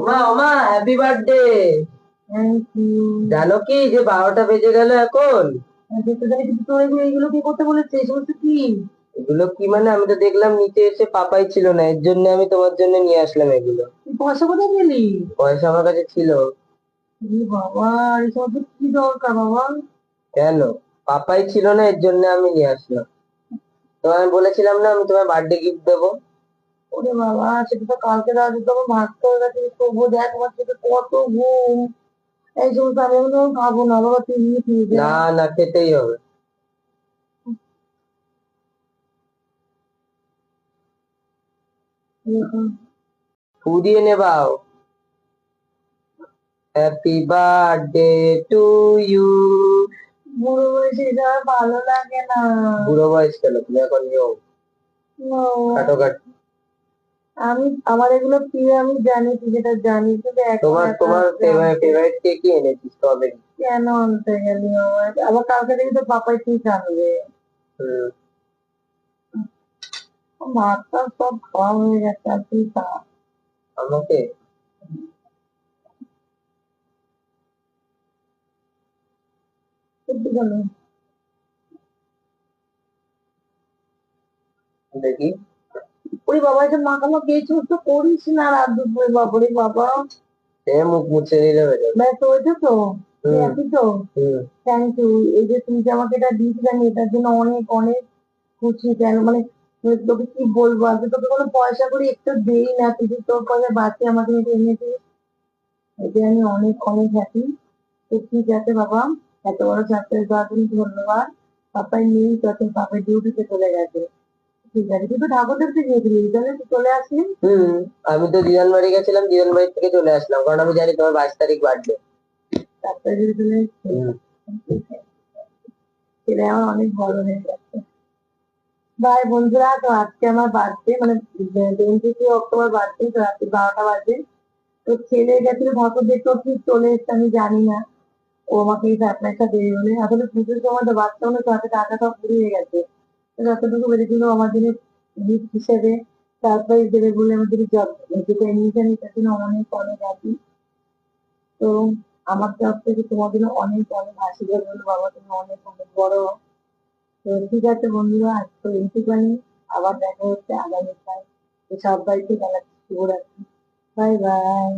মা মা happy birthday. Thank you. জানো কি যে 12টা বেজে গেল এখন? তোর এগুলো কি করতে বলেছে? এই সমস্ত কি? এগুলো কি মানে আমি তো দেখলাম নিচে এসে পাপাই ছিল না, এর জন্য আমি তোমার জন্য নিয়ে আসলাম এগুলো। তুই পয়সা কোথায় পেলি? পয়সা আমার কাছে ছিল। বাবা, এই সমস্ত কি দরকার বাবা? কেন? পাপাই ছিল না, এর জন্য আমি নিয়ে আসলাম। তোমায় বলেছিলাম না আমি তোমায় বার্থডে গিফট দেবো। ওরে বাবা, সেটা তো কালকে রাতে তো আমার ভাত করে গেছে। তবু দেখ আমার সেটা কত ঘুম। এই সমস্ত আমি এগুলো খাবো না বাবা, তুই নিয়ে খেয়ে যা। না না, খেতেই হবে। ফুদিয়ে নেবাও। Happy birthday to you. বুড়ো বয়সে এটা আর ভালো লাগে না। বুড়ো বয়স কেন, তুমি এখন নিও। No, কাটো কাটো। আমি আমার এগুলো প্রিয়, আমি জানি তুই যেটা জানিস, কিন্তু এখন তোমার এত তোমার রাত্রে আনতে ফেভারিট কে কি এনেছি? স্ট্রবেরি। কেন আনতে গেলি আমার? আবার কালকে দেখি তো পাপাই ঠিক আনবে। হুম। ভাতটা সব খাওয়া হয়ে গেছে, আর তুই খা। আমাকে সত্যি কেন? দেখি। ওই বাবা, এটা মাখামাখি এই সমস্ত করিস না রাত দুপুরে, বাবারে বাবা। সে মুখ মুছে নিলে হয়ে যাবে। ব্যাস হয়েছে তো? হুম। হ্যাপি তো? হুম। Thank you. এই যে তুই যে আমাকে এটা দিয়েছিস, আমি এটার জন্য অনেক অনেক খুশি। কেন মানে তোকে কি বলবো, আজকে তোকে কোনো পয়সা করে একটু দেই না, তুই যে তোর পয়সা বাঁচিয়ে আমাকে এটা এনেছিস, এতে আমি অনেক অনেক হ্যাপি। তো ঠিক আছে বাবা, এত বড় সারপ্রাইজ দেওয়ার জন্য ধন্যবাদ। পাপাই নেই তো, এখন পাপাই ডিউটিতে চলে গেছে। ঠিক আছে, তুই তো ঠাকুর দেখতে গিয়েছিলি, তাহলে তুই চলে আসলি। হুম। আমি তো দিদান বাড়ি গেছিলাম, দিদান বাড়ি থেকে চলে আসলাম, কারণ আমি জানি তোমার 22 তারিখ বার্থডে। তারপরে যদি চলে এসছে, ছেলে আমার অনেক বড় হয়ে গেছে। বাই বন্ধুরা, তো আজকে আমার বার্থডে, মানে 22 অক্টোবর বার্থডে, তো রাত্রি 12টা বাজে। তো ছেলে গেছিল ঠাকুর দেখতে, ও ঠিক চলে এসছে, আমি জানি না ও আমাকে এই সারপ্রাইজটা দেবে বলে। আসলে পুজোর সময় তো বাচ্চা মানুষ হাতে টাকা সব ফুরিয়ে গেছে, তো যতটুকু বেড়েছিল আমার জন্য গিফট হিসেবে সারপ্রাইজ দেবে বলে আমার জন্য জব যেটা নিয়েছে, আমি তার জন্য অনেক অনেক happy। তো আমার তরফ থেকে তোমার জন্য অনেক অনেক আশীর্বাদ বলো বাবা, তুমি অনেক অনেক বড় হও। তো ঠিক আছে বন্ধুরা, আজ তো এইটুখানি। আবার দেখা হচ্ছে আগামীকাল। তো সবাইকে বেলা শুভরাত্রি। Bye bye.